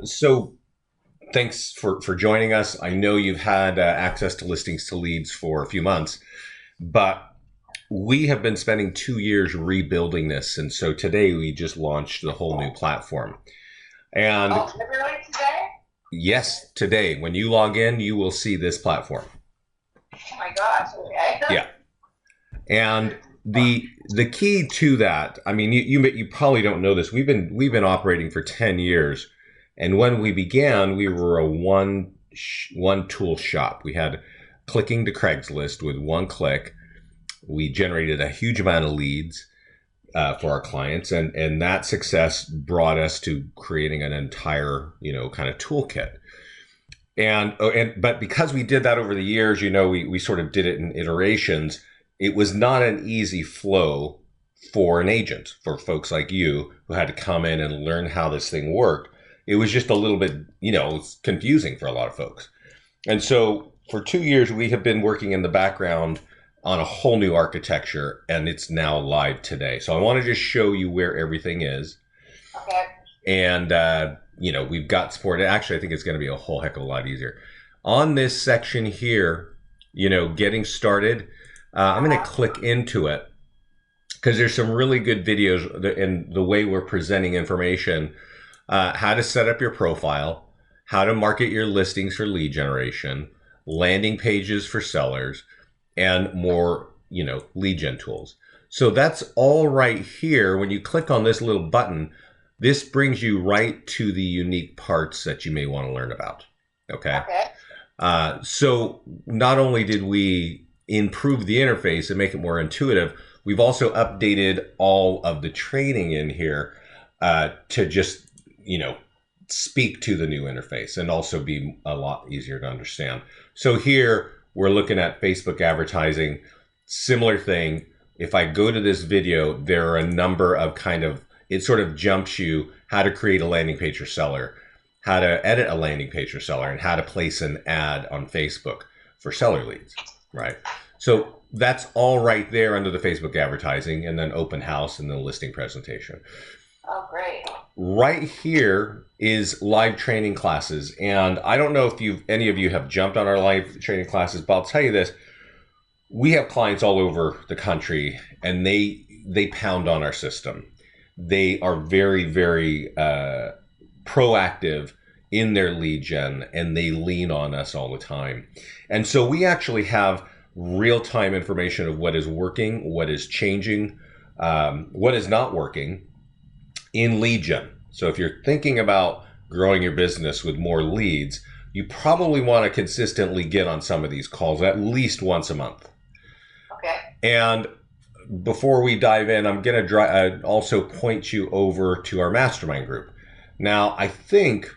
So thanks for joining us. I know you've had access to listings to leads for a few months, but we have been spending 2 years rebuilding this. And so today we just launched the whole new platform. And Oh, literally today? yes, today, when you log in, you will see this platform. Oh my gosh, okay. Yeah. And the key to that, I mean, you probably don't know this. We've been operating for 10 years. And when we began, we were a one tool shop. We had clicking to Craigslist with one click. We generated a huge amount of leads for our clients, and that success brought us to creating an entire kind of toolkit. But because we did that over the years, we sort of did it in iterations. It was not an easy flow for an agent, for folks like you who had to come in and learn how this thing worked. It was just a little bit, confusing for a lot of folks. And so for 2 years, we have been working in the background on a whole new architecture, and it's now live today. So I want to just show you where everything is. Okay. And, we've got support. Actually, I think it's going to be a whole heck of a lot easier. On this section here, getting started, I'm going to Uh-huh. click into it because there's some really good videos in the way we're presenting information, how to set up your profile, how to market your listings for lead generation, landing pages for sellers, and more, lead gen tools. So that's all right here. When you click on this little button, this brings you right to the unique parts that you may want to learn about. Okay. Okay. So not only did we improve the interface and make it more intuitive, we've also updated all of the training in here to just, speak to the new interface and also be a lot easier to understand. So here we're looking at Facebook advertising, similar thing. If I go to this video, there are a number of it sort of jumps you how to create a landing page for seller, how to edit a landing page for seller, and how to place an ad on Facebook for seller leads, right? So that's all right there under the Facebook advertising, and then open house and then listing presentation. Oh, great. Right here is live training classes. And I don't know if any of you have jumped on our live training classes, but I'll tell you this. We have clients all over the country, and they pound on our system. They are very, very proactive in their lead gen, and they lean on us all the time. And so we actually have real-time information of what is working, what is changing, what is not working in lead gen. So if you're thinking about growing your business with more leads, you probably want to consistently get on some of these calls at least once a month. Okay. And before we dive in, I'm going to also point you over to our mastermind group. Now, I think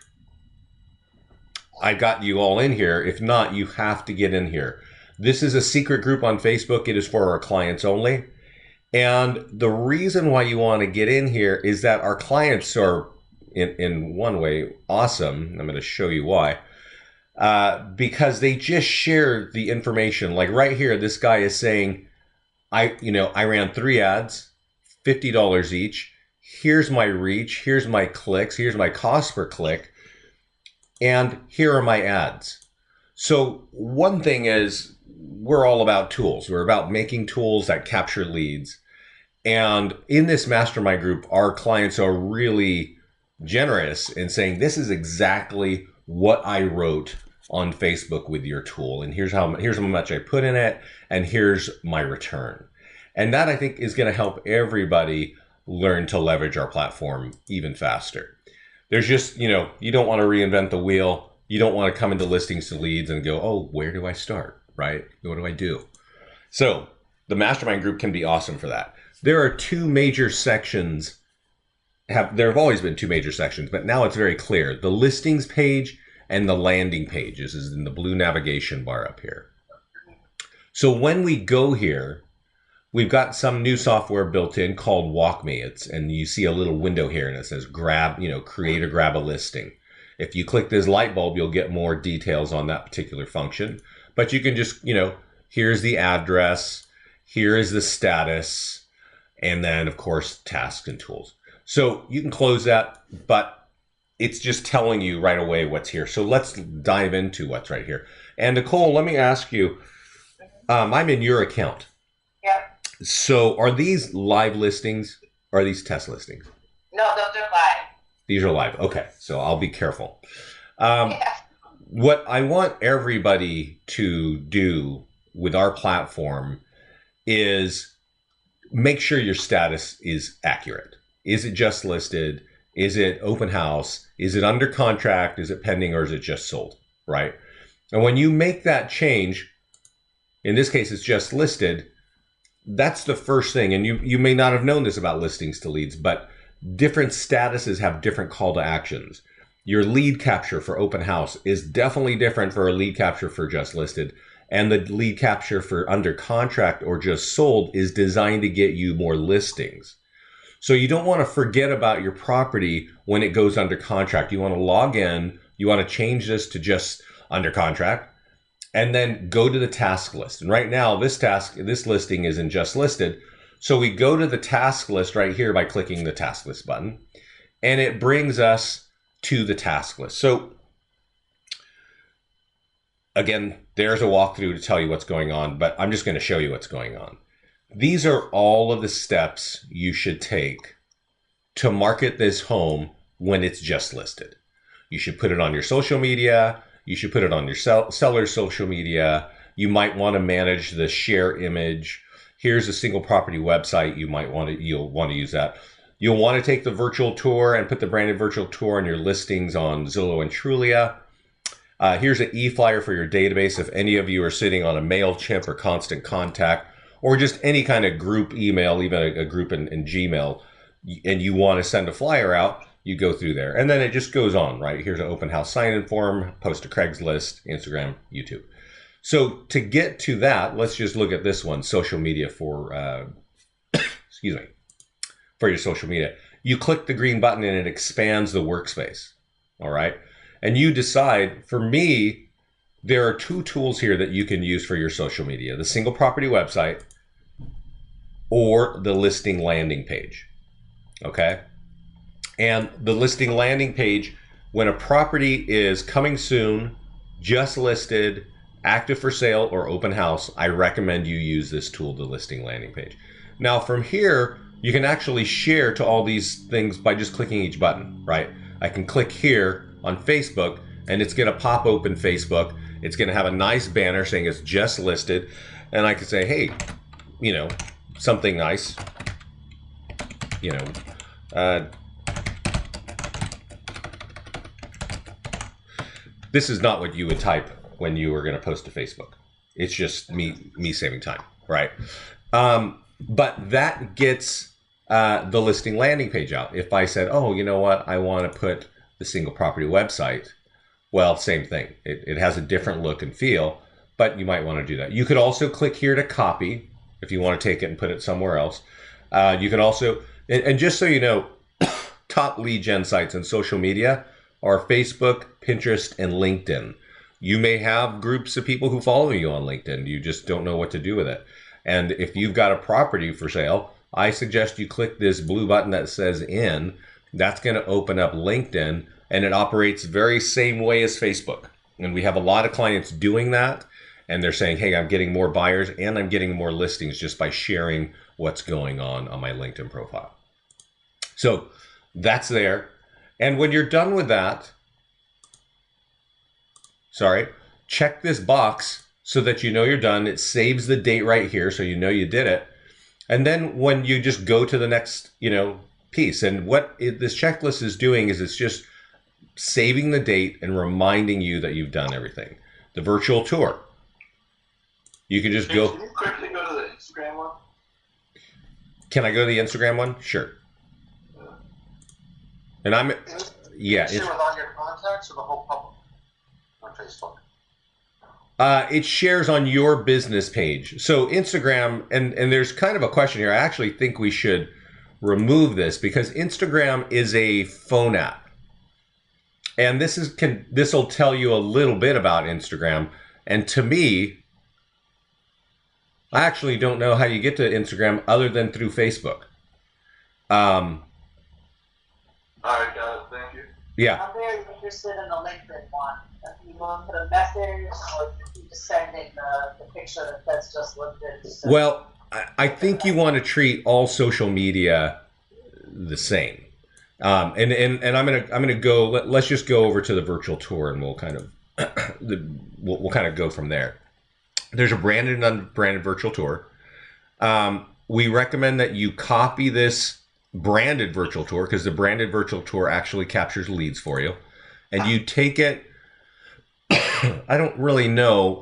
I got you all in here. If not, you have to get in here. This is a secret group on Facebook. It is for our clients only. And the reason why you want to get in here is that our clients are, in one way, awesome. I'm going to show you why. Because they just share the information. Like right here, this guy is saying, I ran 3 ads, $50 each. Here's my reach. Here's my clicks. Here's my cost per click. And here are my ads. So one thing is we're all about tools. We're about making tools that capture leads. And in this mastermind group, our clients are really generous in saying, this is exactly what I wrote on Facebook with your tool. And here's how much I put in it. And here's my return. And that I think is going to help everybody learn to leverage our platform even faster. There's just, you don't want to reinvent the wheel. You don't want to come into listings to leads and go, oh, where do I start? Right? What do I do? So the mastermind group can be awesome for that. There are two major sections. There have always been two major sections, but now it's very clear. The listings page and the landing pages is in the blue navigation bar up here. So when we go here, we've got some new software built in called Walk Me. And you see a little window here and it says create or grab a listing. If you click this light bulb, you'll get more details on that particular function. But you can just, here's the address, here is the status, and then of course tasks and tools. So you can close that, but it's just telling you right away what's here. So let's dive into what's right here. And Nicole, let me ask you, I'm in your account. Yep. So are these live listings? Or are these test listings? No, those are live. These are live. Okay, so I'll be careful. Um, Yeah. what I want everybody to do with our platform is make sure your status is accurate. Is it just listed? Is it open house? Is it under contract? Is it pending, or is it just sold? Right? And when you make that change, in this case, it's just listed. That's the first thing. And you may not have known this about listings to leads, but different statuses have different call to actions. Your lead capture for open house is definitely different for a lead capture for just listed. And the lead capture for under contract or just sold is designed to get you more listings. So you don't want to forget about your property when it goes under contract. You want to log in, you want to change this to just under contract, and then go to the task list. And right now, this listing isn't just listed. So we go to the task list right here by clicking the task list button, and it brings us to the task list. So again, there's a walkthrough to tell you what's going on, but I'm just going to show you what's going on. These are all of the steps you should take to market this home when it's just listed. You should put it on your social media. You should put it on your seller's social media. You might want to manage the share image. Here's a single property website. You'll want to use that. You'll want to take the virtual tour and put the branded virtual tour on your listings on Zillow and Trulia. Here's an e-flyer for your database. If any of you are sitting on a MailChimp or Constant Contact or just any kind of group email, even a group in Gmail, and you want to send a flyer out, you go through there. And then it just goes on, right? Here's an open house sign-in form, post to Craigslist, Instagram, YouTube. So to get to that, let's just look at this one, social media for, excuse me, for your social media. You click the green button and it expands the workspace, all right? And you decide, for me, there are two tools here that you can use for your social media, the single property website or the listing landing page, okay? And the listing landing page, when a property is coming soon, just listed, active for sale, or open house, I recommend you use this tool, the listing landing page. Now from here, you can actually share to all these things by just clicking each button, right? I can click here on Facebook and it's gonna pop open Facebook. It's gonna have a nice banner saying it's just listed. And I can say, hey, you know, something nice, you know, this is not what you would type when you were going to post to Facebook. It's just me saving time, right? But that gets the listing landing page out. If I said, oh, you know what, I want to put the single property website, well, same thing. It has a different look and feel, but you might want to do that. You could also click here to copy if you want to take it and put it somewhere else. You can also, and just so you know, top lead gen sites and social media are Facebook, Pinterest, and LinkedIn. You may have groups of people who follow you on LinkedIn. You just don't know what to do with it. And if you've got a property for sale, I suggest you click this blue button that says in. That's going to open up LinkedIn, and it operates very same way as Facebook. And we have a lot of clients doing that. And they're saying, hey, I'm getting more buyers and I'm getting more listings just by sharing what's going on my LinkedIn profile. So that's there. And when you're done with that, check this box so that you know you're done. It saves the date right here so you know you did it. And then when you just go to the next, piece, and what this checklist is doing is it's just saving the date and reminding you that you've done everything. The virtual tour. You can just go. Can you quickly go to the Instagram one? Can I go to the Instagram one? Sure. And I'm, yeah. Share with all your contacts or the whole public on Facebook? It shares on your business page. So Instagram, and there's kind of a question here. I actually think we should remove this because Instagram is a phone app. And this will tell you a little bit about Instagram. And to me, I actually don't know how you get to Instagram other than through Facebook. All right, got it. Thank you. Yeah. I'm very interested in the LinkedIn one. If you want to put a message, or if you just sending the picture that's just LinkedIn. So, Well, I think you want to treat all social media the same. And I'm gonna go. Let's just go over to the virtual tour, and we'll kind of we'll kind of go from there. There's a branded and unbranded virtual tour. We recommend that you copy this branded virtual tour because the branded virtual tour actually captures leads for you, and you take it. I don't really know.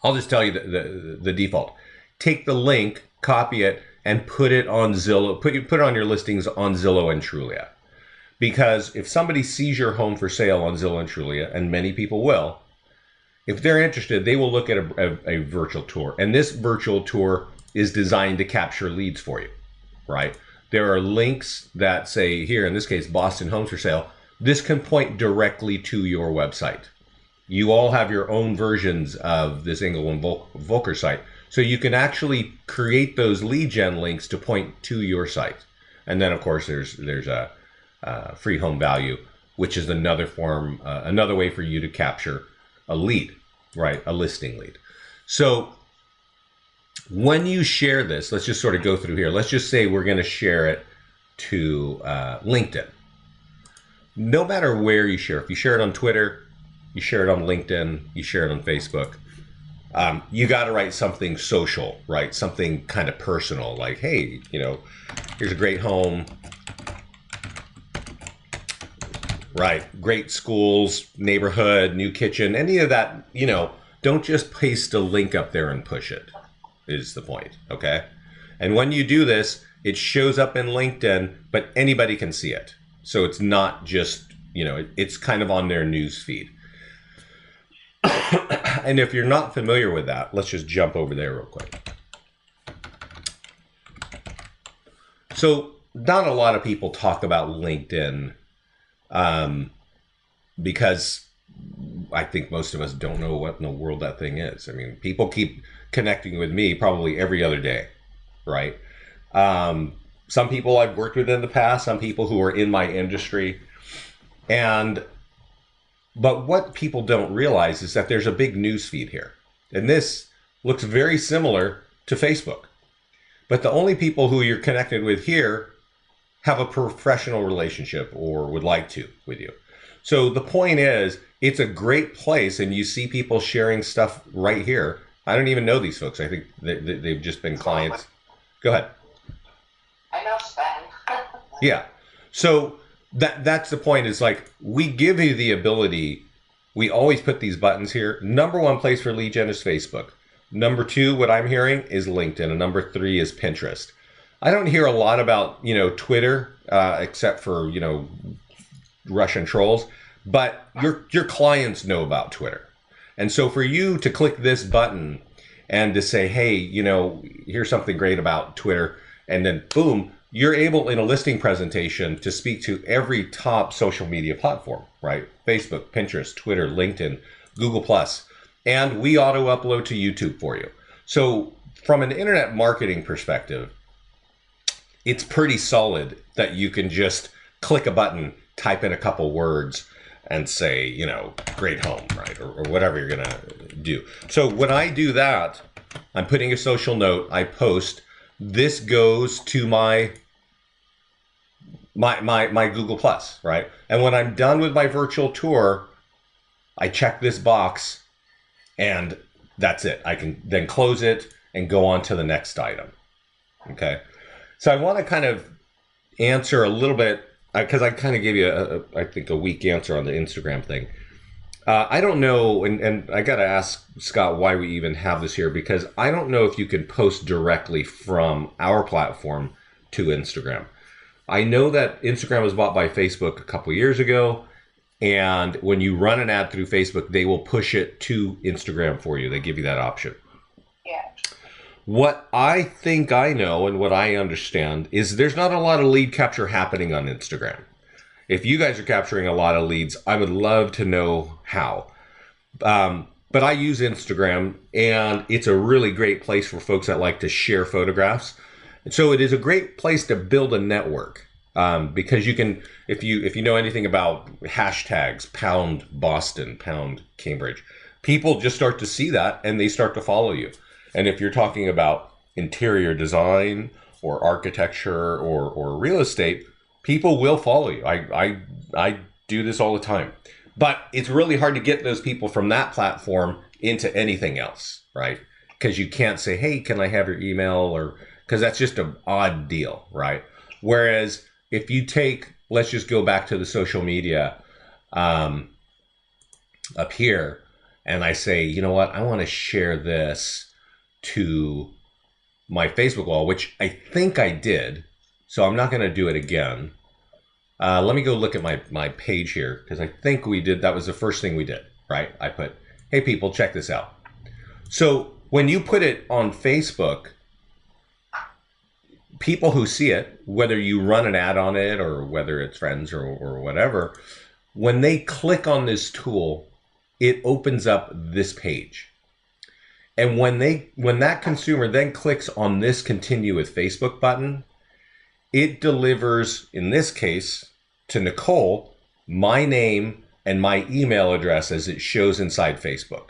I'll just tell you the default. Take the link, copy it, and put it on Zillow. Put it on your listings on Zillow and Trulia. Because if somebody sees your home for sale on Zillow and Trulia, and many people will, if they're interested, they will look at a virtual tour. And this virtual tour is designed to capture leads for you, right? There are links that say here, in this case, Boston Homes for Sale. This can point directly to your website. You all have your own versions of this Engel and Volker site. So you can actually create those lead gen links to point to your site. And then, of course, there's a free home value, which is another form, another way for you to capture a lead, right? A listing lead. So when you share this, let's just sort of go through here. Let's just say we're going to share it to LinkedIn. No matter where you share, if you share it on Twitter, you share it on LinkedIn, you share it on Facebook, you got to write something social, right? Something kind of personal, like, hey, here's a great home, right? Great schools, neighborhood, new kitchen, any of that, don't just paste a link up there and push it, is the point, okay? And when you do this, it shows up in LinkedIn, but anybody can see it. So it's not just, it's kind of on their news feed. And if you're not familiar with that, let's just jump over there real quick. So not a lot of people talk about LinkedIn because I think most of us don't know what in the world that thing is. I mean, people keep connecting with me probably every other day, right? Some people I've worked with in the past, some people who are in my industry. But what people don't realize is that there's a big news feed here. And this looks very similar to Facebook. But the only people who you're connected with here have a professional relationship or would like to with you. So the point is, it's a great place, and you see people sharing stuff right here. I don't even know these folks. I think they've just been clients. Go ahead. I know Sven. Yeah. So that's the point, is like, we give you the ability. We always put these buttons here. Number one place for lead gen is Facebook. Number two, what I'm hearing, is LinkedIn. And number three is Pinterest. I don't hear a lot about, Twitter, except for, Russian trolls, but your clients know about Twitter. And so for you to click this button and to say, hey, here's something great about Twitter, and then boom, you're able in a listing presentation to speak to every top social media platform, right? Facebook, Pinterest, Twitter, LinkedIn, Google+, and we auto upload to YouTube for you. So from an internet marketing perspective, it's pretty solid that you can just click a button, type in a couple words, and say, great home, right? Or whatever you're gonna do. So when I do that, I'm putting a social note, I post, this goes to my Google+, right? And when I'm done with my virtual tour, I check this box, and that's it. I can then close it and go on to the next item, okay? So I want to kind of answer a little bit, because I kind of gave you, I think, a weak answer on the Instagram thing. I don't know, and I got to ask Scott why we even have this here, because I don't know if you can post directly from our platform to Instagram. I know that Instagram was bought by Facebook a couple years ago, and when you run an ad through Facebook, they will push it to Instagram for you. They give you that option. Yeah. What I think I know and what I understand is there's not a lot of lead capture happening on Instagram. If you guys are capturing a lot of leads, I would love to know how. But I use Instagram, and it's a really great place for folks that like to share photographs. And so it is a great place to build a network. Because you can, if you know anything about hashtags, pound Boston, pound Cambridge, people just start to see that and they start to follow you. And if you're talking about interior design or architecture or real estate, people will follow you. I do this all the time, but it's really hard to get those people from that platform into anything else, right? Because you can't say, hey, can I have your email? Or because that's just an odd deal, right? Whereas if you take, let's just go back to the social media up here, and I say, you know what, I want to share this to my Facebook wall, which I think I did, so I'm not going to do it again. Let me go look at my page here, because I think we did, that was the first thing we did, right? I put, hey people, check this out. So when you put it on Facebook, people who see it, whether you run an ad on it or whether it's friends or whatever, when they click on this tool, it opens up this page. And when that consumer then clicks on this continue with Facebook button, it delivers, in this case, to Nicole, my name and my email address as it shows inside Facebook.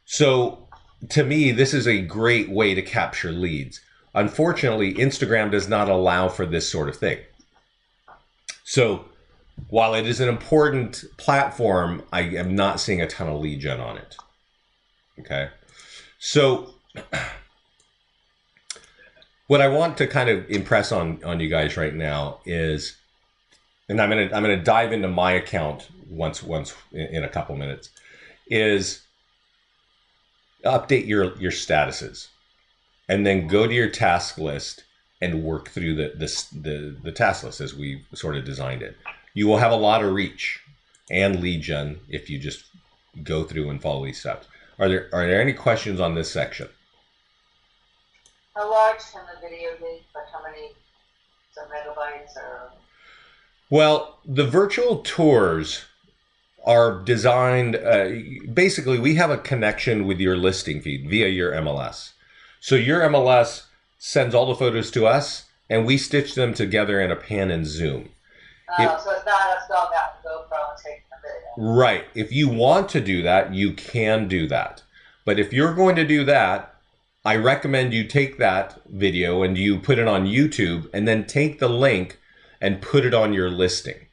So to me, this is a great way to capture leads. Unfortunately, Instagram does not allow for this sort of thing. So while it is an important platform, I am not seeing a ton of lead gen on it. Okay. So what I want to kind of impress on you guys right now is, and I'm gonna dive into my account once in a couple minutes, is update your statuses, and then go to your task list and work through the task list as we sort of designed it. You will have a lot of reach and lead gen if you just go through and follow these steps. Are there any questions on this section? How large can the video be? Like how many, some megabytes or? Well, the virtual tours are designed, basically we have a connection with your listing feed via your MLS. So your MLS sends all the photos to us and we stitch them together in a pan and zoom. So it's not us going out to GoPro and taking a video. Right. If you want to do that, you can do that. But if you're going to do that, I recommend you take that video and you put it on YouTube and then take the link and put it on your listing.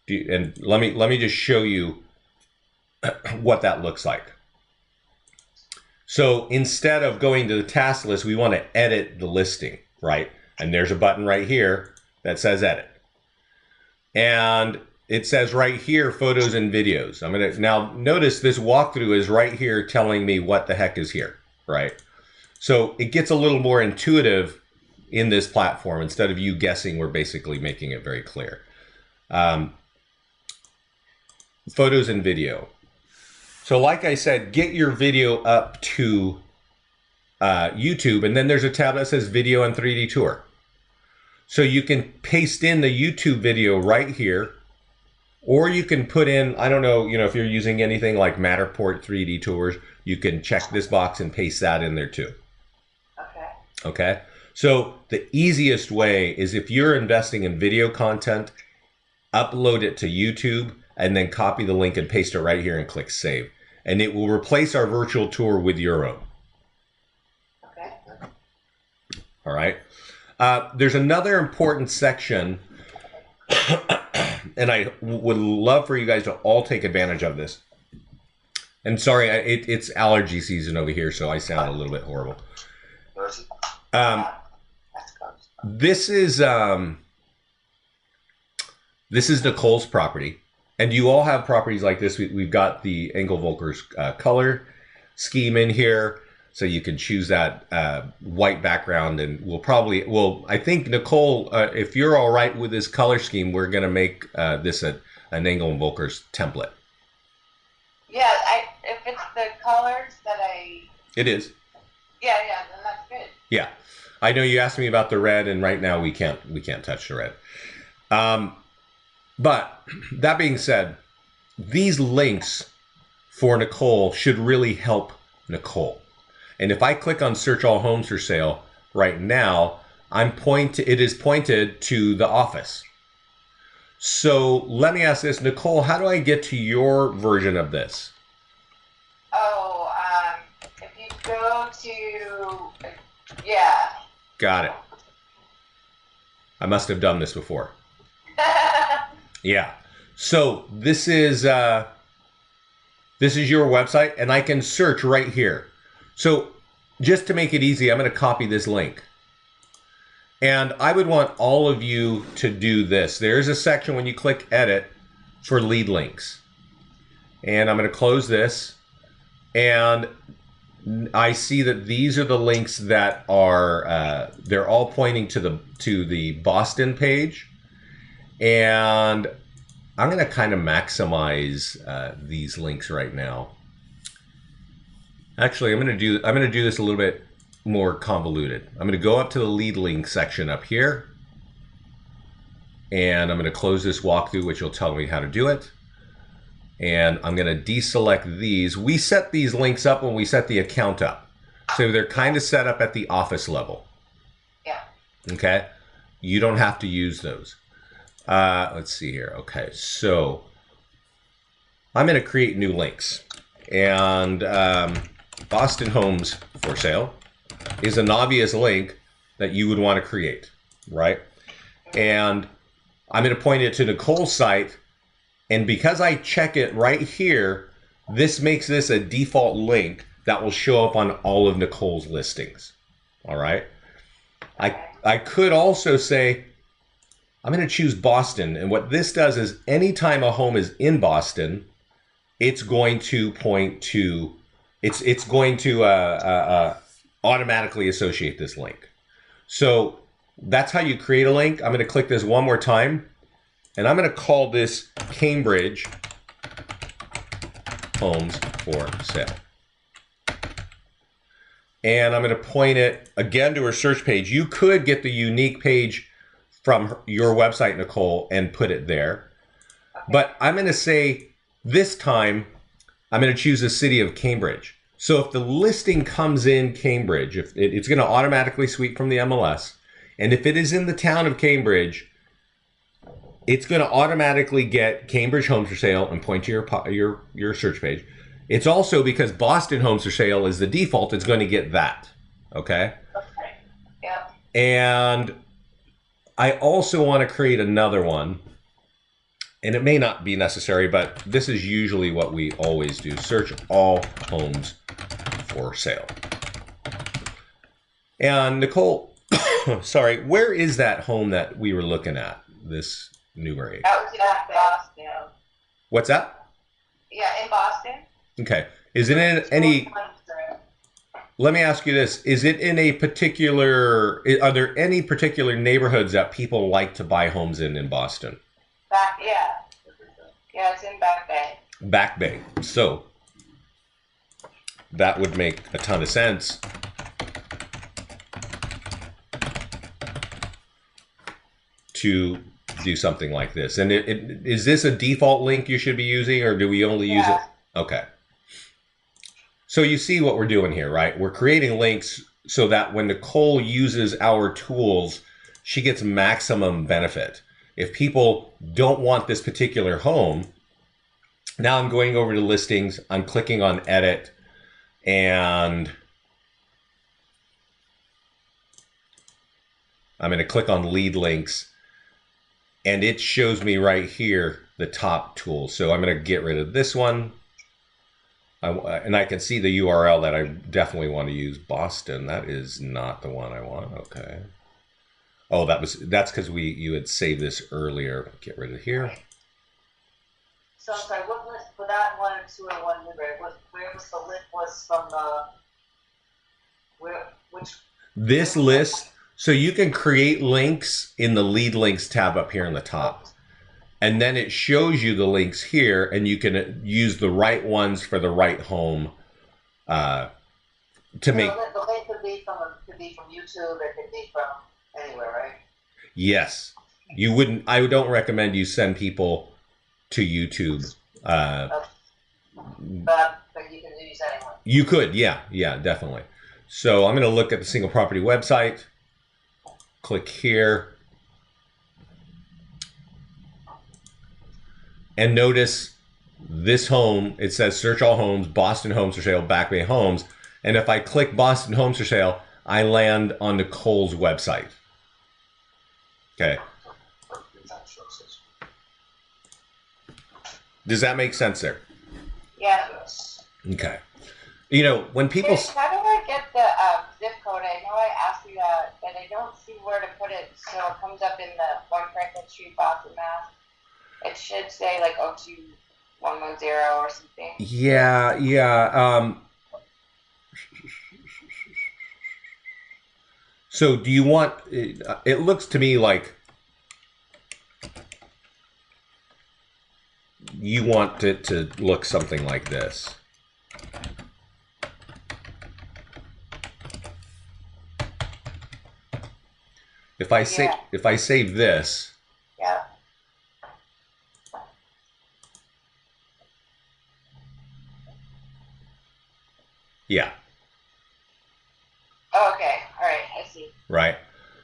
And let me just show you what that looks like. So instead of going to the task list, we want to edit the listing, right? And there's a button right here that says edit. And it says right here, photos and videos. I'm gonna, now notice this walkthrough is right here telling me what the heck is here, right? So it gets a little more intuitive in this platform. Instead of you guessing, we're basically making it very clear. Photos and video. So like I said, get your video up to YouTube, and then there's a tab that says video and 3D tour. So you can paste in the YouTube video right here, or you can put in, I don't know, if you're using anything like Matterport 3D tours, you can check this box and paste that in there too. Okay. Okay. So the easiest way is, if you're investing in video content, upload it to YouTube and then copy the link and paste it right here and click save. And it will replace our virtual tour with your own. Okay. All right. There's another important section, and I would love for you guys to all take advantage of this. And sorry, it's allergy season over here, so I sound a little bit horrible. This is Nicole's property, and you all have properties like this. We've got the Engelvolker's color scheme in here, so you can choose that white background, and I think, Nicole, if you're all right with this color scheme, we're going to make this an Engelvolker's template. Yeah, if it's the colors that It is. Yeah, then that's good. Yeah. I know you asked me about the red, and right now we can't touch the red. But that being said, these links for Nicole should really help Nicole. And if I click on search all homes for sale right now, it is pointed to the office. So let me ask this, Nicole, how do I get to your version of this? Oh, if you go to, yeah. Got it. I must have done this before. Yeah. So this is your website, and I can search right here. So just to make it easy, I'm going to copy this link. And I would want all of you to do this. There's a section when you click edit for lead links. And I'm going to close this. And I see that these are the links that are, they're all pointing to the Boston page. And I'm going to kind of maximize these links right now. Actually, I'm going to do this a little bit more convoluted. I'm going to go up to the lead link section up here, and I'm going to close this walkthrough, which will tell me how to do it. And I'm going to deselect these. We set these links up when we set the account up, so they're kind of set up at the office level. Yeah. Okay. You don't have to use those. Let's see here. Okay, so I'm going to create new links, and Boston homes for sale is an obvious link that you would want to create, right? And I'm going to point it to Nicole's site, and because I check it right here, this makes this a default link that will show up on all of Nicole's listings. All right. I could also say I'm going to choose Boston, and what this does is anytime a home is in Boston, it's going to point to it's going to automatically associate this link. So that's how you create a link. I'm going to click this one more time, and I'm going to call this Cambridge Homes for Sale. And I'm going to point it again to her search page. You could get the unique page from your website, Nicole, and put it there. But I'm going to say this time, I'm going to choose the city of Cambridge. So if the listing comes in Cambridge, if it's going to automatically sweep from the MLS. And if it is in the town of Cambridge, it's going to automatically get Cambridge Homes for Sale and point to your search page. It's also because Boston Homes for Sale is the default, it's going to get that. Okay? Okay. Yeah. And I also want to create another one. And it may not be necessary, but this is usually what we always do. Search all homes for sale. And Nicole, sorry, where is that home that we were looking at? This Newbury. That was in Boston. What's that? Yeah, in Boston. Okay. Is it in any... Let me ask you this. Is it in a particular... Are there any particular neighborhoods that people like to buy homes in Boston? Yeah. Yeah, it's in Back Bay. Back Bay. So that would make a ton of sense. To do something like this. And is this a default link you should be using, or do we only use it? Okay. So you see what we're doing here, right? We're creating links so that when Nicole uses our tools, she gets maximum benefit. If people don't want this particular home, now I'm going over to listings, I'm clicking on edit, and I'm going to click on lead links, and it shows me right here the top tool. So I'm going to get rid of this one. And I can see the URL that I definitely want to use, Boston. That is not the one I want. Okay. Oh, that's because you had saved this earlier. Get rid of here. So I'm sorry, what list for that one or two or one Newbury? Where was the list was from which? This list, so you can create links in the lead links tab up here in the top. And then it shows you the links here, and you can use the right ones for the right home to make. The link could be from YouTube, it could be from anywhere, right? Yes, you wouldn't. I don't recommend you send people to YouTube. But you can use anyone. You could, yeah, definitely. So I'm going to look at the single property website, click here. And notice this home, it says search all homes, Boston Homes for Sale, Back Bay Homes. And if I click Boston Homes for Sale, I land on Nicole's website. Okay. Does that make sense there? Yeah. Okay. You know, when people... How do I get the zip code? I know I asked you that, but I don't see where to put it, so it comes up in the 1 Franklin Street, Boston, Mass. It should say like 02110 or something. Yeah. So do you want... It looks to me like you want it to look something like this. If I save this, yeah. Yeah. Oh, okay. All right. I see. Right.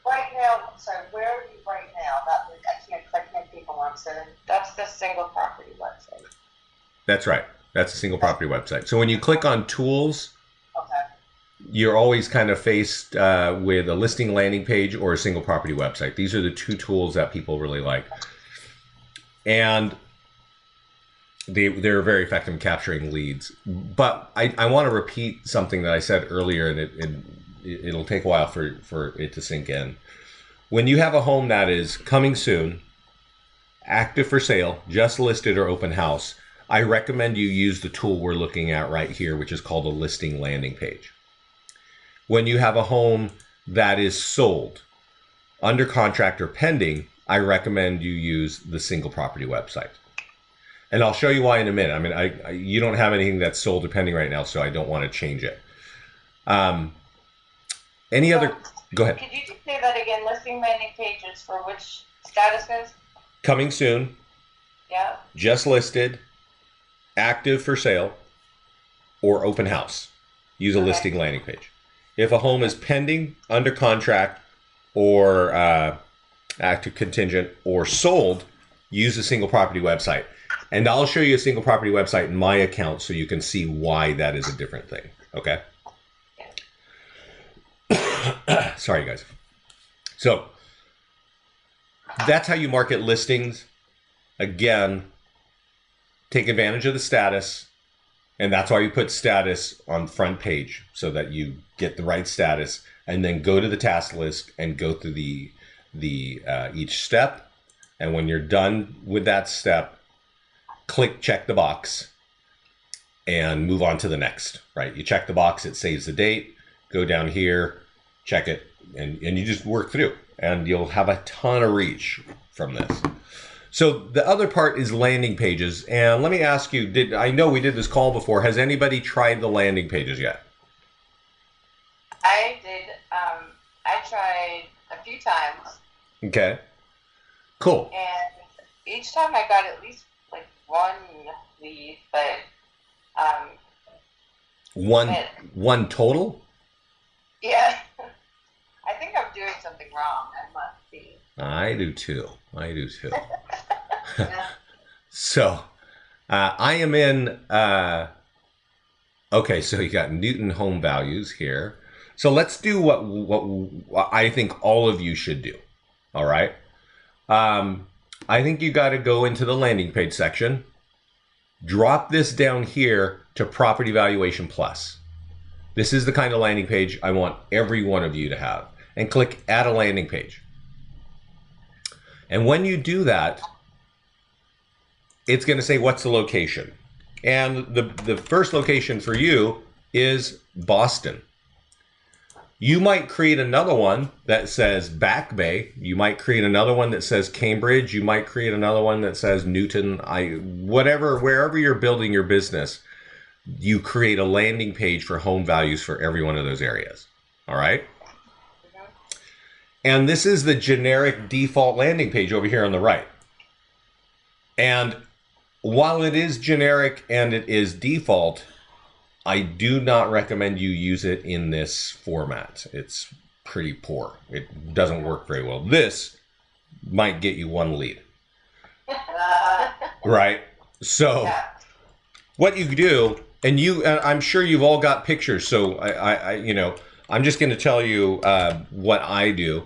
Right now, sorry, where are you right now? I can't think of one. So that's the single property website. That's right. That's a single property website. So when you click on tools, okay, you're always kind of faced with a listing landing page or a single property website. These are the two tools that people really like. And they're very effective in capturing leads. But I want to repeat something that I said earlier, and it'll take a while for it to sink in. When you have a home that is coming soon, active for sale, just listed, or open house, I recommend you use the tool we're looking at right here, which is called a listing landing page. When you have a home that is sold, under contract, or pending, I recommend you use the single property website. And I'll show you why in a minute. I mean, you don't have anything that's sold or pending right now, so I don't want to change it. Any other? Go ahead. Could you just say that again? Listing landing pages for which statuses? Coming soon. Yeah. Just listed, active for sale, or open house. Use a listing landing page. If a home is pending, under contract, or active contingent, or sold, use a single property website. And I'll show you a single property website in my account so you can see why that is a different thing. Okay? Sorry, guys. So that's how you market listings. Again, take advantage of the status. And that's why you put status on front page, so that you get the right status, and then go to the task list and go through each step. And when you're done with that step, check the box and move on to the next, right? You check the box, it saves the date, go down here, check it, and you just work through, and you'll have a ton of reach from this. So the other part is landing pages. And let me ask you, I know we did this call before. Has anybody tried the landing pages yet? I did. I tried a few times. Okay. Cool. And each time I got at least like one lead, but one total? Yeah. I think I'm doing something wrong. I must be. I do too. Yeah. So I am in, okay, so you got Newton home values here. So let's do what I think all of you should do. All right. I think you got to go into the landing page section, drop this down here to Property Valuation Plus. This is the kind of landing page I want every one of you to have, and click Add a Landing Page. And when you do that, it's going to say, what's the location? And the first location for you is Boston. You might create another one that says Back Bay. You might create another one that says Cambridge. You might create another one that says Newton. Wherever you're building your business, you create a landing page for home values for every one of those areas. All right? And this is the generic default landing page over here on the right. And while it is generic and it is default, I do not recommend you use it in this format. pretty poor. It doesn't work very well. This might get you one lead, right? So Yeah. what you do, and I'm sure you've all got pictures. So I'm just going to tell you what I do.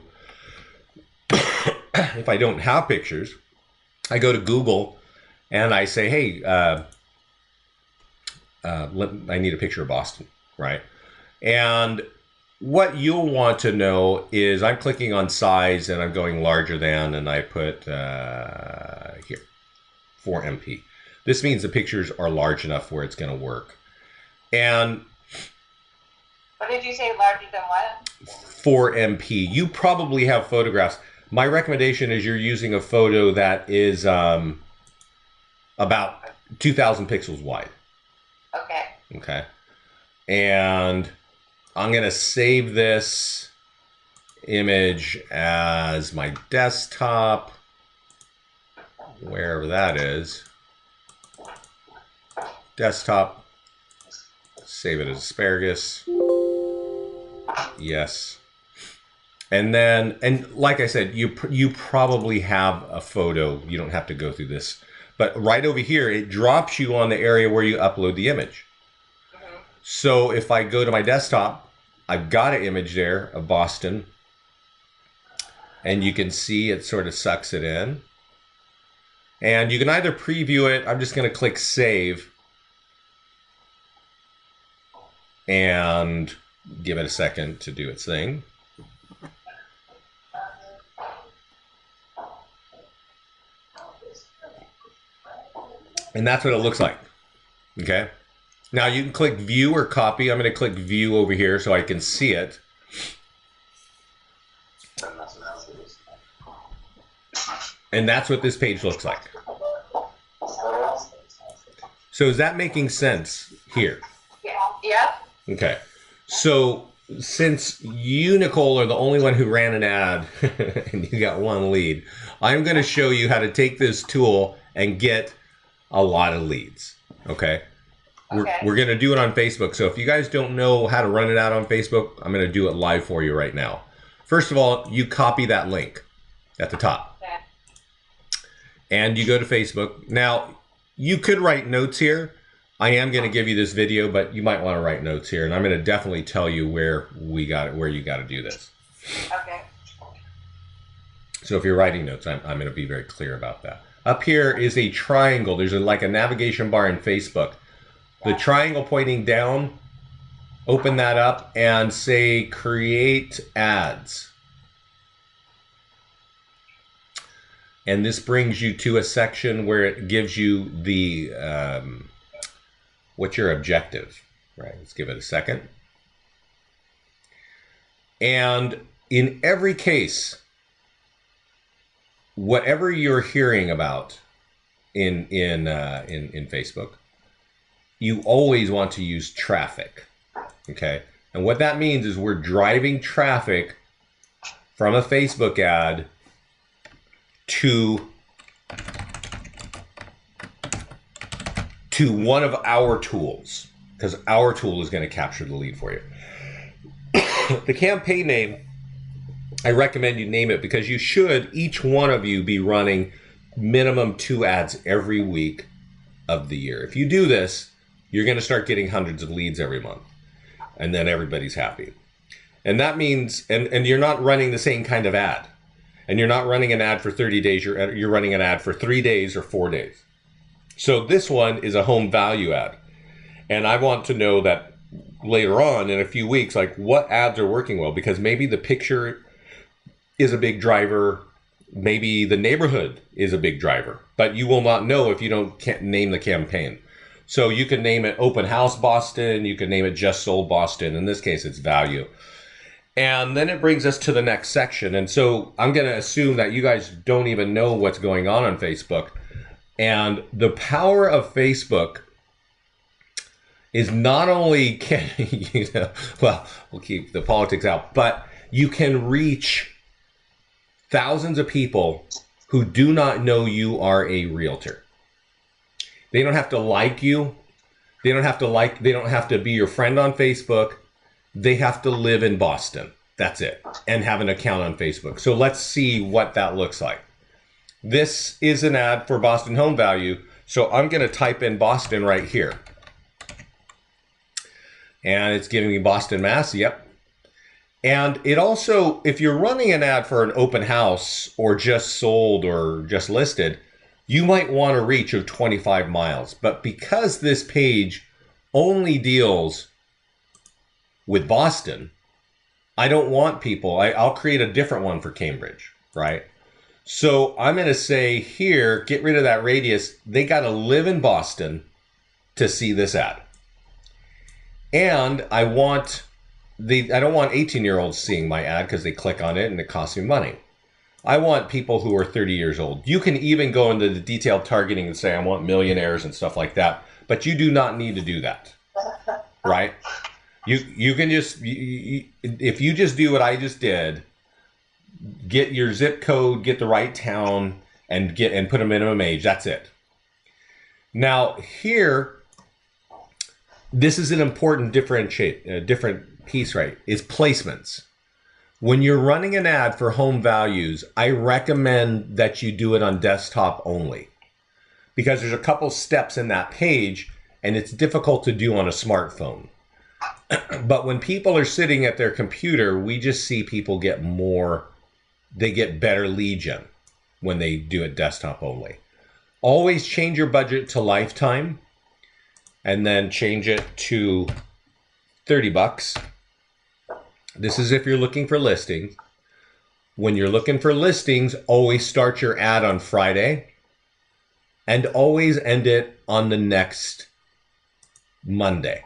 If I don't have pictures, I go to Google and I say, hey, I need a picture of Boston, right? And what you'll want to know is I'm clicking on size and I'm going larger than, and I put here, 4MP. This means the pictures are large enough where it's going to work. And what did you say, larger than what? 4MP. You probably have photographs. My recommendation is you're using a photo that is about 2,000 pixels wide. Okay. Okay. And I'm going to save this image as my desktop, wherever that is. Desktop. Save it as asparagus. Yes. And then, and like I said, you probably have a photo. You don't have to go through this. But right over here, it drops you on the area where you upload the image. Mm-hmm. So if I go to my desktop, I've got an image there of Boston. And you can see it sort of sucks it in. And you can either preview it. I'm just going to click save. And give it a second to do its thing. And that's what it looks like. Okay. Now you can click view or copy. I'm going to click view over here so I can see it. And that's what this page looks like. So is that making sense here? Yeah. Okay. So since you, Nicole, are the only one who ran an ad and you got one lead, I'm going to show you how to take this tool and get a lot of leads. Okay. We're going to do it on Facebook. So if you guys don't know how to run it out on Facebook, I'm going to do it live for you right now. First of all, you copy that link at the top. Okay. And you go to Facebook. Now, you could write notes here. I am going to give you this video, but you might want to write notes here. And I'm going to definitely tell you where you got to do this. Okay. So if you're writing notes, I'm going to be very clear about that. Up here is a triangle. There's like a navigation bar in Facebook. The triangle pointing down, open that up and say create ads. And this brings you to a section where it gives you the, what's your objective, right? Let's give it a second. And in every case, whatever you're hearing about in Facebook, you always want to use traffic, okay? And what that means is we're driving traffic from a Facebook ad to one of our tools, because our tool is going to capture the lead for you. The campaign name, I recommend you name it because you should, each one of you, be running minimum 2 ads every week of the year. If you do this, you're going to start getting hundreds of leads every month, and then everybody's happy. And that means, and you're not running the same kind of ad, and you're not running an ad for 30 days, you're running an ad for 3 days or 4 days. So this one is a home value ad. And I want to know that later on in a few weeks, like what ads are working well, because maybe the picture is a big driver. Maybe the neighborhood is a big driver, but you will not know if you can't name the campaign. So you can name it Open House Boston. You can name it Just Sold Boston. In this case, it's value. And then it brings us to the next section. And so I'm going to assume that you guys don't even know what's going on Facebook. And the power of Facebook is not only can, well, we'll keep the politics out, but you can reach thousands of people who do not know you are a realtor. They don't have to like you. They don't have to be your friend on Facebook. They have to live in Boston. That's it. And have an account on Facebook. So let's see what that looks like. This is an ad for Boston Home Value. So I'm going to type in Boston right here. And it's giving me Boston, Mass. Yep. And it also, if you're running an ad for an open house or just sold or just listed, you might want a reach of 25 miles. But because this page only deals with Boston, I don't want people, I'll create a different one for Cambridge, right? So I'm going to say here, get rid of that radius. They got to live in Boston to see this ad. And I don't want 18-year-olds seeing my ad because they click on it and it costs me money. I want people who are 30 years old. You can even go into the detailed targeting and say, I want millionaires and stuff like that. But you do not need to do that, right? You can just, if you just do what I just did, get your zip code, get the right town, and put a minimum age. That's it. Now here, this is an important different piece, right? Is placements. When you're running an ad for home values, I recommend that you do it on desktop only, because there's a couple steps in that page and it's difficult to do on a smartphone. But when people are sitting at their computer, we just see people get better lead gen when they do it desktop only. Always change your budget to lifetime and then change it to 30 bucks. This is if you're looking for listings. When you're looking for listings, always start your ad on Friday and always end it on the next Monday.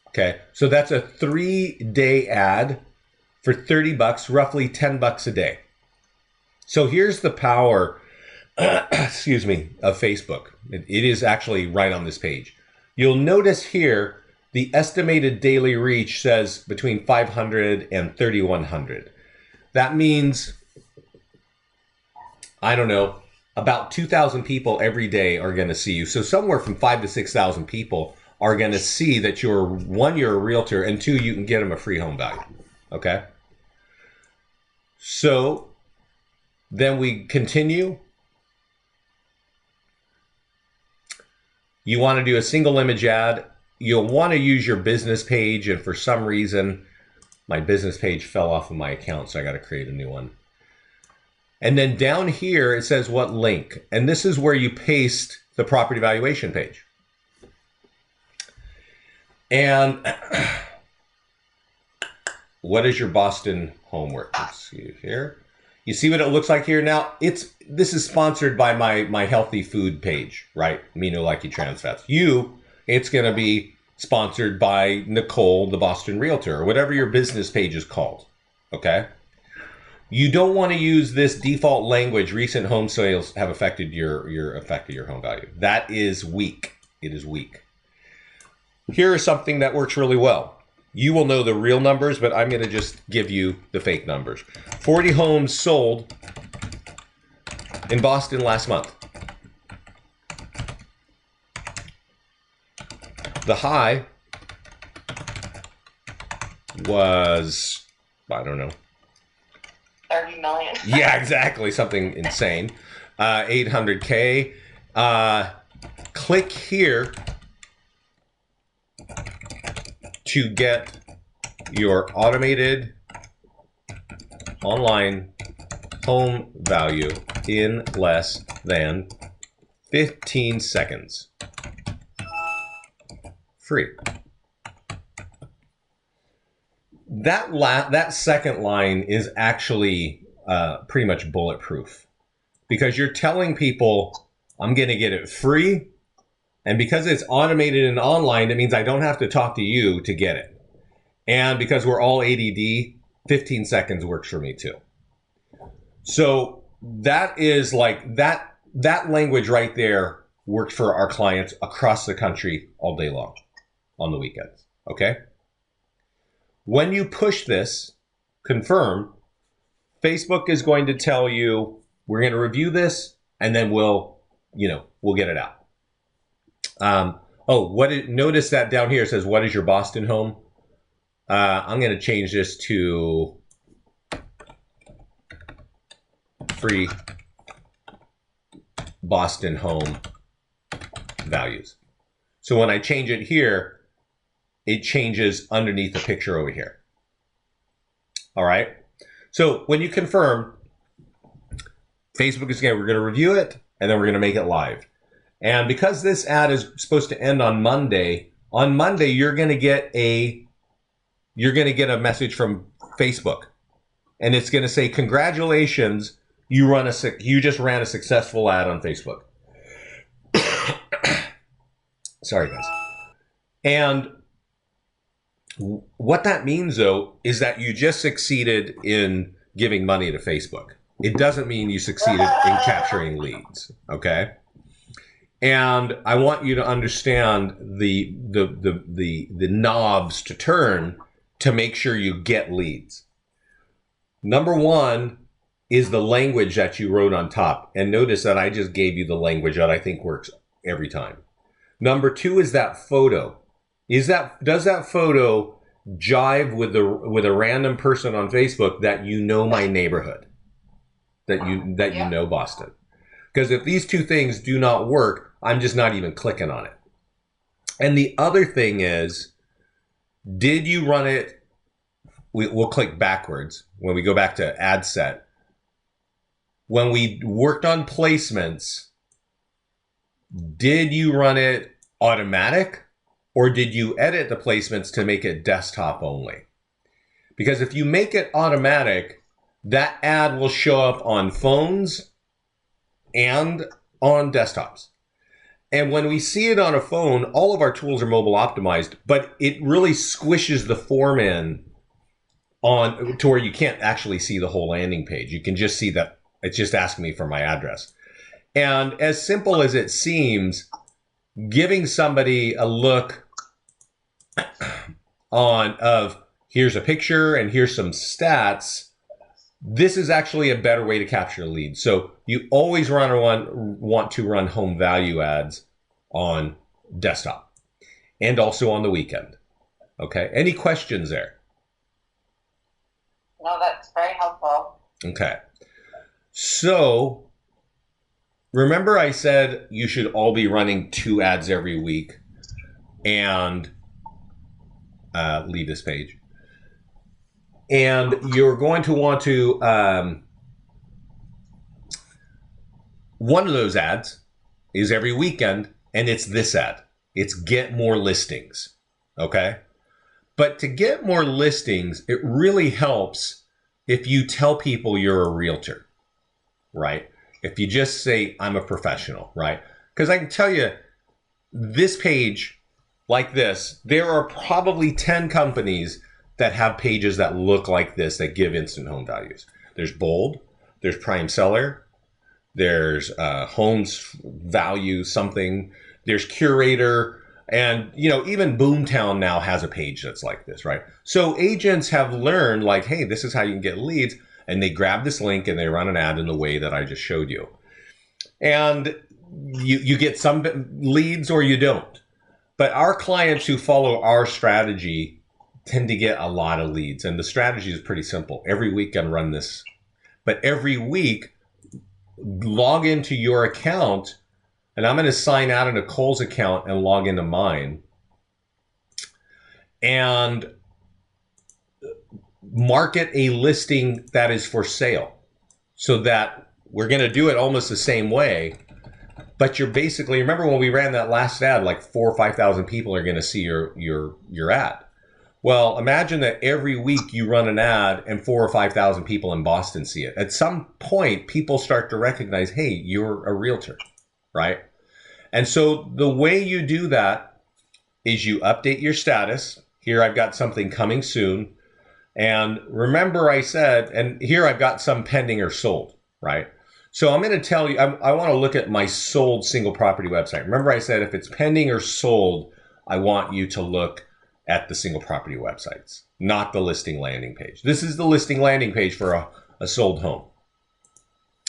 Okay, so that's a 3-day ad for 30 bucks, roughly 10 bucks a day. So here's the power, excuse me, of Facebook. It is actually right on this page. You'll notice here, the estimated daily reach says between 500 and 3,100. That means, I don't know, about 2,000 people every day are going to see you. So somewhere from 5,000 to 6,000 people are going to see that you're a realtor, and 2, you can get them a free home value. Okay. So then we continue. You want to do a single image ad. You'll want to use your business page, and for some reason, my business page fell off of my account, so I got to create a new one. And then down here, it says what link. And this is where you paste the property valuation page. And what is your Boston homework? Let's see here. You see what it looks like here? Now, this is sponsored by my healthy food page, right? Amino Likey Trans Fats. It's going to be sponsored by Nicole, the Boston Realtor, or whatever your business page is called, okay? You don't want to use this default language, recent home sales have affected your home value. That is weak. It is weak. Here is something that works really well. You will know the real numbers, but I'm going to just give you the fake numbers. 40 homes sold in Boston last month. The high was, I don't know. 30 million. Yeah, exactly. Something insane. 800K. Click here to get your automated online home value in less than 15 seconds. Free. That second line is actually pretty much bulletproof, because you're telling people I'm going to get it free, and because it's automated and online, it means I don't have to talk to you to get it. And because we're all ADD, 15 seconds works for me too. So that is like that language right there works for our clients across the country all day long on the weekends. Okay. When you push this, confirm, Facebook is going to tell you, we're going to review this, and then we'll get it out. Notice that down here it says, what is your Boston home? I'm going to change this to free Boston home values. So when I change it here, it changes underneath the picture over here. All right. So when you confirm, Facebook is we're going to review it, and then we're going to make it live. And because this ad is supposed to end on Monday you're going to get a message from Facebook, and it's going to say, "Congratulations, you just ran a successful ad on Facebook." Sorry, guys. And what that means, though, is that you just succeeded in giving money to Facebook. It doesn't mean you succeeded in capturing leads, okay? And I want you to understand the knobs to turn to make sure you get leads. Number one is the language that you wrote on top. And notice that I just gave you the language that I think works every time. Number two is that photo. Does that photo jive with a random person on Facebook that you know my neighborhood, that you know Boston? Because if these two things do not work, I'm just not even clicking on it. And the other thing is, did you run it? We'll click backwards when we go back to ad set. When we worked on placements, did you run it automatic, or did you edit the placements to make it desktop only? Because if you make it automatic, that ad will show up on phones and on desktops. And when we see it on a phone, all of our tools are mobile optimized, but it really squishes the form in on to where you can't actually see the whole landing page. You can just see that it's just asking me for my address. And as simple as it seems, giving somebody a look of here's a picture and here's some stats, this is actually a better way to capture leads. So you always want to run home value ads on desktop and also on the weekend. Okay. Any questions there? No, that's very helpful. Okay. So remember I said you should all be running 2 ads every week, and leave this page. And you're going to want to, one of those ads is every weekend, and it's this ad. It's get more listings, okay? But to get more listings, it really helps if you tell people you're a realtor, right? If you just say, I'm a professional, right? Because I can tell you, this page like this, there are probably 10 companies that have pages that look like this that give instant home values. There's Bold, there's Prime Seller, there's Homes Value something, there's Curator, and even Boomtown now has a page that's like this, right? So agents have learned like, hey, this is how you can get leads, and they grab this link and they run an ad in the way that I just showed you. And you get some leads or you don't. But our clients who follow our strategy tend to get a lot of leads. And the strategy is pretty simple. Every week I run this. But every week, log into your account, and I'm going to sign out of Nicole's account and log into mine. And market a listing that is for sale. So that we're going to do it almost the same way. But you're basically, remember when we ran that last ad, like 4,000 or 5,000 people are going to see your ad. Well, imagine that every week you run an ad and 4,000 or 5,000 people in Boston see it. At some point, people start to recognize, hey, you're a realtor, right? And so the way you do that is you update your status. Here I've got something coming soon. And remember I said, and here I've got some pending or sold, right? So I'm going to tell you, I want to look at my sold single property website. Remember I said if it's pending or sold, I want you to look at the single property websites, not the listing landing page. This is the listing landing page for a sold home.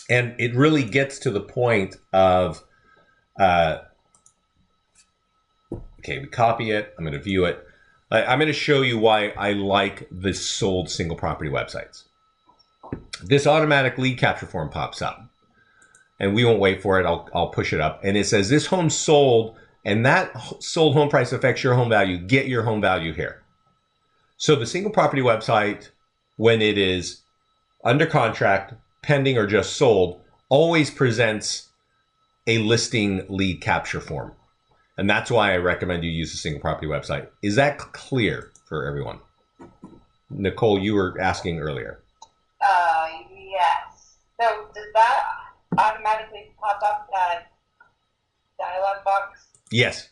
And it really gets to the point of, okay, we copy it. I'm going to view it. I'm going to show you why I like the sold single property websites. This automatic lead capture form pops up, and we won't wait for it. I'll push it up, and it says this home sold, and that sold home price affects your home value. Get your home value here. So the single property website, when it is under contract, pending, or just sold, always presents a listing lead capture form. And that's why I recommend you use the single property website. Is that clear for everyone? Nicole, you were asking earlier. Yes. So does that automatically pop up that dialog box? Yes.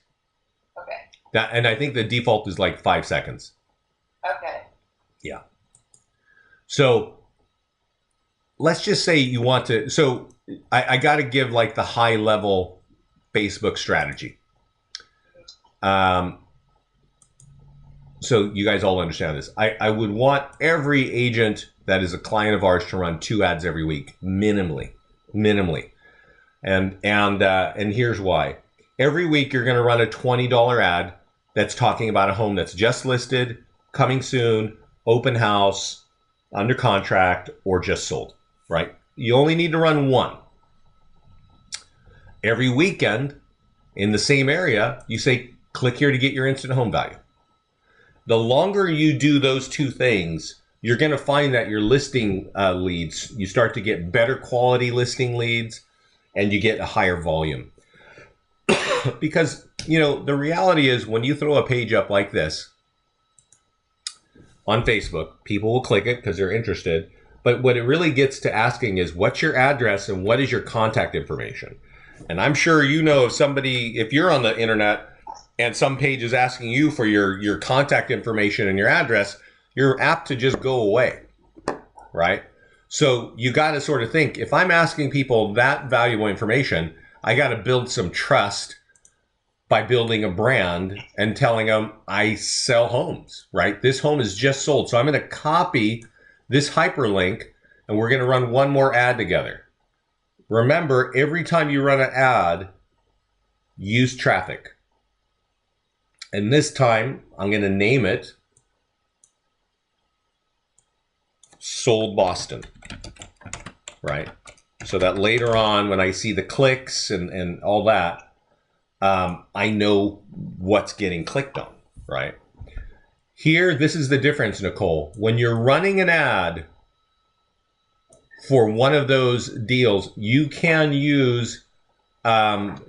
Okay. And I think the default is like 5 seconds. Okay. Yeah. So let's just say you want to, so I got to give like the high level Facebook strategy. So you guys all understand this. I would want every agent that is a client of ours to run 2 ads every week, minimally. And here's why. Every week you're going to run a $20 ad that's talking about a home that's just listed, coming soon, open house, under contract, or just sold, right? You only need to run one. Every weekend in the same area, you say, click here to get your instant home value. The longer you do those two things, you're going to find that your listing leads, you start to get better quality listing leads, and you get a higher volume. Because, you know, the reality is when you throw a page up like this on Facebook, people will click it because they're interested. But what it really gets to asking is, what's your address and what is your contact information? And I'm sure you know if somebody, if you're on the internet and some page is asking you for your contact information and your address, you're apt to just go away, right? So you got to sort of think, if I'm asking people that valuable information, I got to build some trust by building a brand and telling them I sell homes, right? This home is just sold. So I'm going to copy this hyperlink and we're going to run one more ad together. Remember, every time you run an ad, use traffic. And this time I'm going to name it Sold Boston, right? So that later on when I see the clicks and all that, I know what's getting clicked on, right? Here, this is the difference, Nicole. When you're running an ad for one of those deals, you can use, the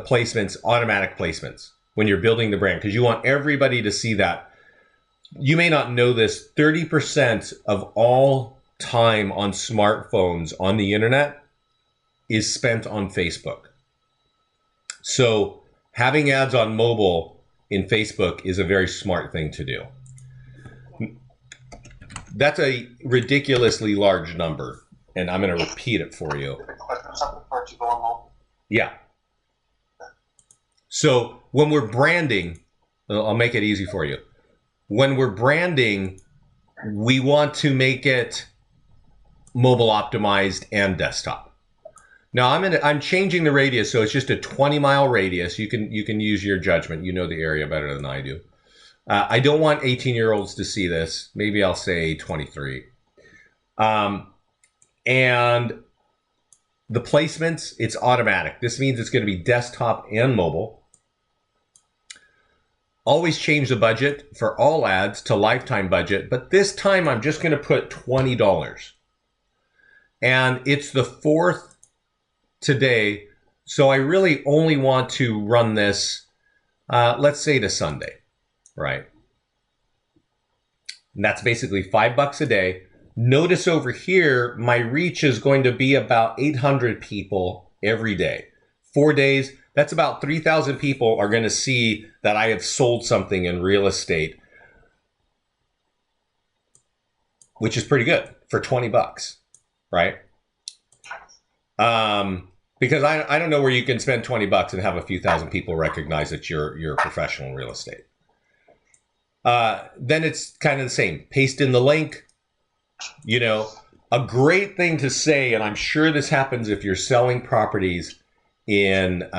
placements, automatic placements when you're building the brand, because you want everybody to see that. You may not know this, 30% of all time on smartphones on the internet is spent on Facebook. So having ads on mobile in Facebook is a very smart thing to do. That's a ridiculously large number, and I'm going to repeat it for you. Yeah. So when we're branding, I'll make it easy for you. When we're branding, we want to make it mobile optimized and desktop. Now I'm changing the radius, so it's just a 20-mile radius. You can use your judgment. You know the area better than I do. I don't want 18-year-olds to see this. Maybe I'll say 23. And the placements, it's automatic. This means it's going to be desktop and mobile. Always change the budget for all ads to lifetime budget, but this time I'm just going to put $20. And it's the 4th today, so I really only want to run this, let's say to Sunday, right? And that's basically $5 a day. Notice over here, my reach is going to be about 800 people every day. 4 days, that's about 3,000 people are going to see that I have sold something in real estate, which is pretty good for $20, right? Because I don't know where you can spend $20 and have a few thousand people recognize that you're a professional in real estate. Then it's kind of the same. Paste in the link. You know, a great thing to say, and I'm sure this happens if you're selling properties in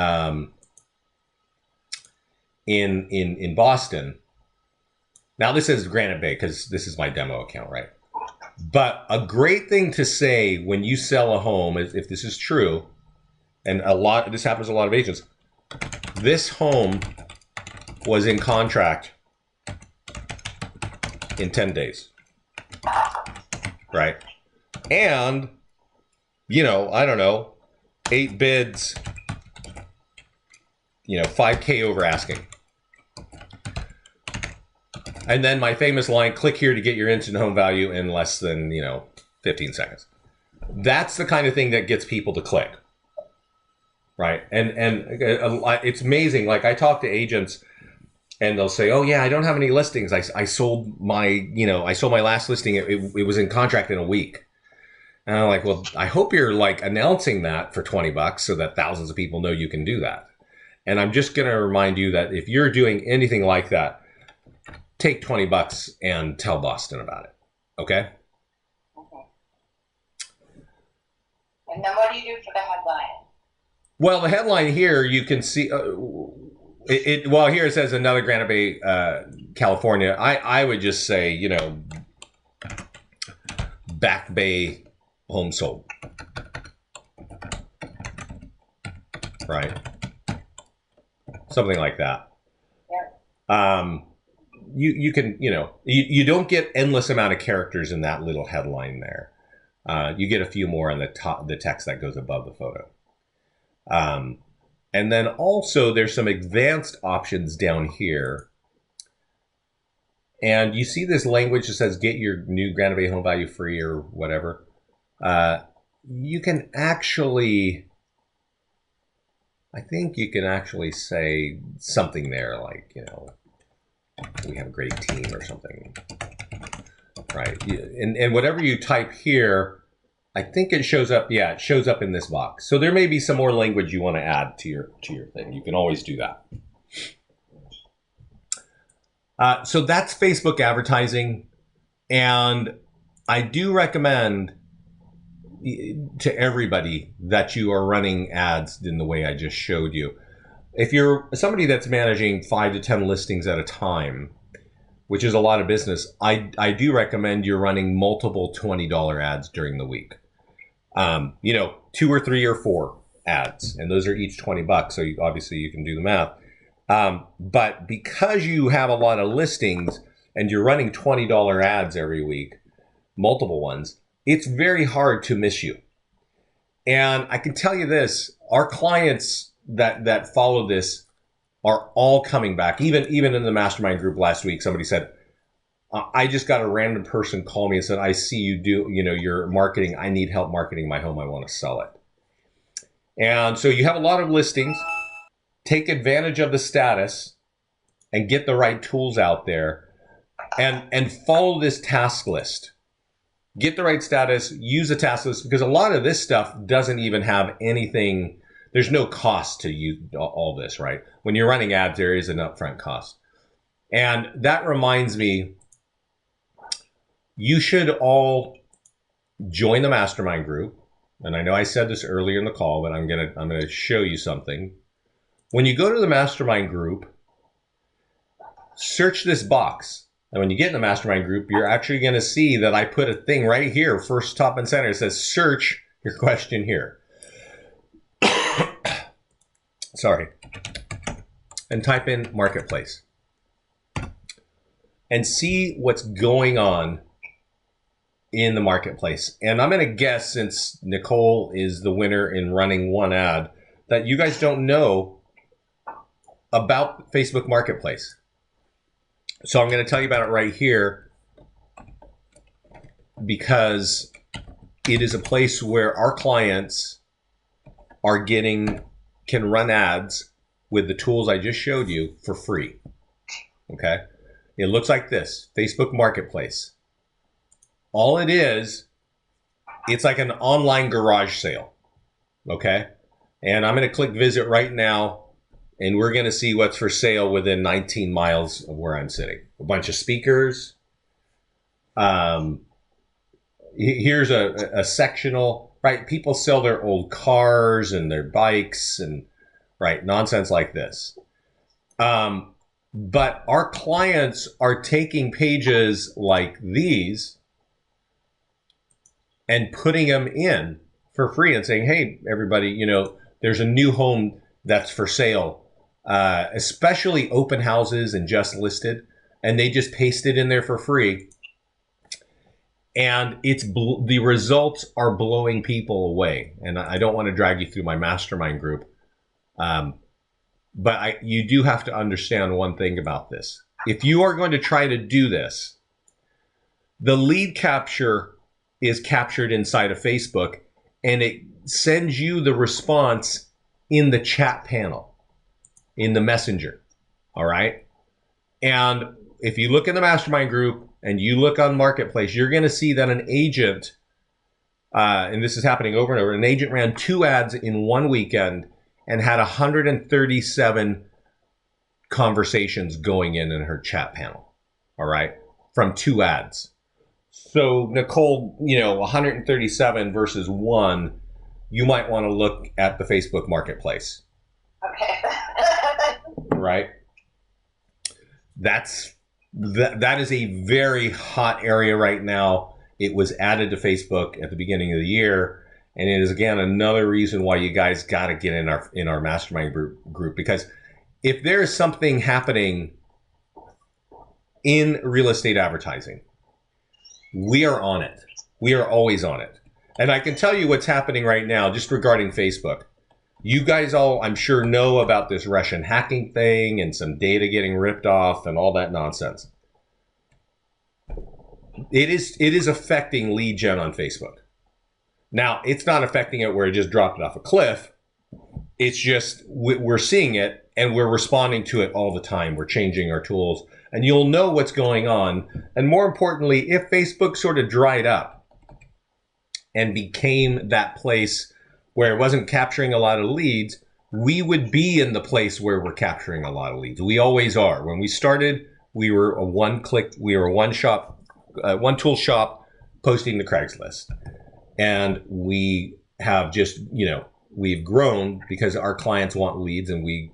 in Boston. Now this is Granite Bay because this is my demo account, right? But a great thing to say when you sell a home is, if this is true, and this happens to a lot of agents, this home was in contract in 10 days, right? And, I don't know, 8 bids, 5K over asking. And then my famous line, click here to get your instant home value in less than, 15 seconds. That's the kind of thing that gets people to click, right? And it's amazing. Like, I talk to agents and they'll say, oh yeah, I don't have any listings. I sold my last listing. It was in contract in a week. And I'm like, well, I hope you're like announcing that for $20 so that thousands of people know you can do that. And I'm just going to remind you that if you're doing anything like that, take $20 and tell Boston about it. Okay? Okay. And then what do you do for the headline? Well, the headline here, you can see, well, here it says another Granite Bay, California. I would just say, Back Bay home sold. Right? Something like that. Yeah. You can, you don't get endless amount of characters in that little headline there. You get a few more on the text that goes above the photo. And then also there's some advanced options down here. And you see this language that says get your new Granite Bay home value free or whatever. You can actually, I think you can actually say something there like, we have a great team or something, right? And whatever you type here, I think it shows up. Yeah, it shows up in this box. So there may be some more language you want to add to your thing. You can always do that. So that's Facebook advertising, and I do recommend to everybody that you are running ads in the way I just showed you. If you're somebody that's managing 5 to 10 listings at a time, which is a lot of business, I do recommend you're running multiple $20 ads during the week. 2 or 3 or 4 ads, and those are each $20. So obviously you can do the math. But because you have a lot of listings and you're running $20 ads every week, multiple ones, it's very hard to miss you. And I can tell you this, our clients that follow this are all coming back. Even in the mastermind group last week, somebody said, I just got a random person call me and said, I see you do, your marketing. I need help marketing my home. I want to sell it. And so you have a lot of listings. Take advantage of the status and get the right tools out there and follow this task list. Get the right status, use a task list, because a lot of this stuff doesn't even have anything. There's no cost to you, all this, right? When you're running ads, there is an upfront cost. And that reminds me, you should all join the mastermind group. And I know I said this earlier in the call, but I'm gonna show you something. When you go to the mastermind group, search this box. And when you get in the mastermind group, you're actually going to see that I put a thing right here, first top and center. It says search your question here. Sorry. And type in marketplace. And see what's going on in the marketplace. And I'm going to guess, since Nicole is the winner in running one ad, that you guys don't know about Facebook Marketplace. So I'm going to tell you about it right here, because it is a place where our clients can run ads with the tools I just showed you for free. Okay. It looks like this, Facebook Marketplace. All it is, it's like an online garage sale. Okay. And I'm going to click visit right now. And we're going to see what's for sale within 19 miles of where I'm sitting. A bunch of speakers. Here's a sectional, right? People sell their old cars and their bikes and, right, nonsense like this. But our clients are taking pages like these and putting them in for free and saying, hey, everybody, there's a new home that's for sale, especially open houses and just listed. And they just paste it in there for free. And the results are blowing people away. And I don't want to drag you through my mastermind group. But you do have to understand one thing about this. If you are going to try to do this, the lead capture is captured inside of Facebook, and it sends you the response in the chat panel, in the messenger. All right. And if you look in the mastermind group and you look on Marketplace, you're going to see that an agent, and this is happening over and over, an agent ran 2 ads in one weekend and had 137 conversations going in her chat panel. All right. From 2 ads. So Nicole, 137 versus 1, you might want to look at the Facebook Marketplace. Okay. Right? That is a very hot area right now. It was added to Facebook at the beginning of the year, and it is again another reason why you guys got to get in our mastermind group, because if there is something happening in real estate advertising, we are on it. We are always on it. And I can tell you what's happening right now just regarding Facebook. You guys all, I'm sure, know about this Russian hacking thing and some data getting ripped off and all that nonsense. It is affecting lead gen on Facebook. Now, it's not affecting it where it just dropped it off a cliff. It's just we're seeing it and we're responding to it all the time. We're changing our tools, and you'll know what's going on. And more importantly, if Facebook sort of dried up and became that place where it wasn't capturing a lot of leads, we would be in the place where we're capturing a lot of leads. We always are. When we started, we were a one tool shop posting to Craigslist. And we have just, we've grown because our clients want leads and we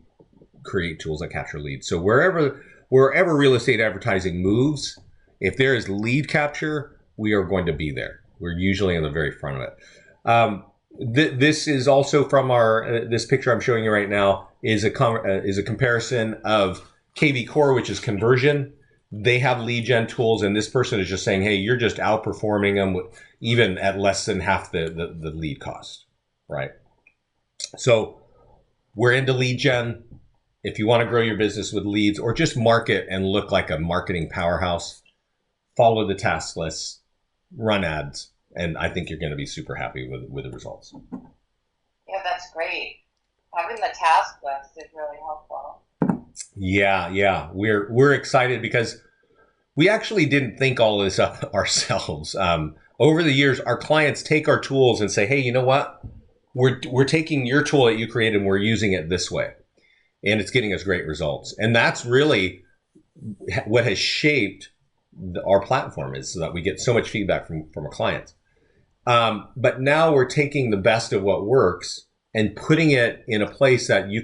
create tools that capture leads. So wherever real estate advertising moves, if there is lead capture, we are going to be there. We're usually in the very front of it. This is also from this picture I'm showing you right now is a comparison of KV Core, which is conversion. They have lead gen tools, and this person is just saying, hey, you're just outperforming them even at less than half the lead cost, right? So we're into lead gen. If you want to grow your business with leads or just market and look like a marketing powerhouse, follow the task list, run ads, and I think you're going to be super happy with the results. Yeah, that's great. Having the task list is really helpful. Yeah. We're excited because we actually didn't think all of this up ourselves. Over the years, our clients take our tools and say, hey, you know what? We're taking your tool that you created and we're using it this way. And it's getting us great results. And that's really what has shaped our platform, is so that we get so much feedback from our clients. But now we're taking the best of what works and putting it in a place that you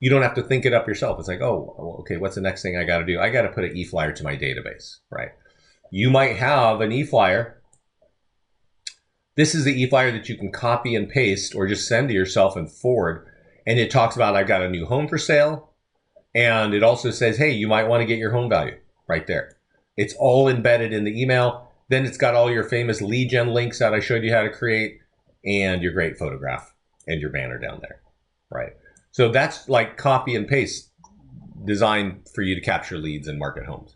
don't have to think it up yourself. It's like, oh, okay, what's the next thing I got to do? I got to put an e-flyer to my database, right? You might have an e-flyer. This is the e-flyer that you can copy and paste or just send to yourself and forward. And it talks about, I've got a new home for sale. And it also says, hey, you might want to get your home value right there. It's all embedded in the email. Then it's got all your famous lead gen links that I showed you how to create and your great photograph and your banner down there, right? So that's like copy and paste designed for you to capture leads and market homes.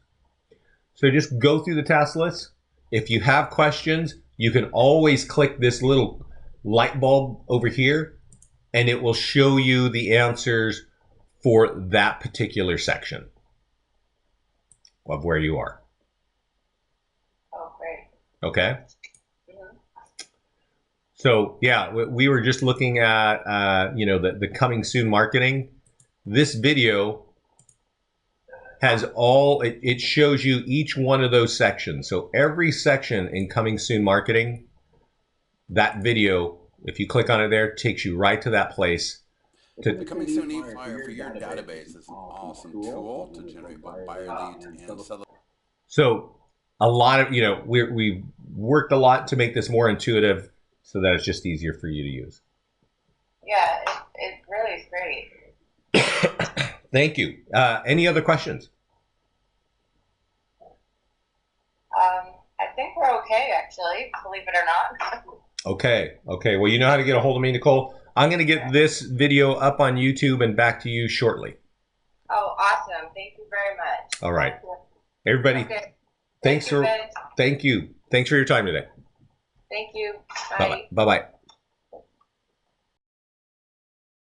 So just go through the task list. If you have questions, you can always click this little light bulb over here and it will show you the answers for that particular section of where you are. Oh, great. Okay. So yeah, we were just looking at, the coming soon marketing. This video has it shows you each one of those sections. So every section in coming soon marketing, that video, if you click on it there, takes you right to that place. Becoming so neat flyer for your database is an awesome tool to generate both buyer leads and seller. So a lot of, we've worked a lot to make this more intuitive so that it's just easier for you to use. Yeah, it really is great. Thank you. Any other questions? I think we're okay, actually, believe it or not. Okay. Well, you know how to get a hold of me, Nicole. I'm going to get this video up on YouTube and back to you shortly. Oh, awesome. Thank you very much. All right. Everybody, Okay. thank you. Thanks for your time today. Thank you. Bye-bye. Bye-bye.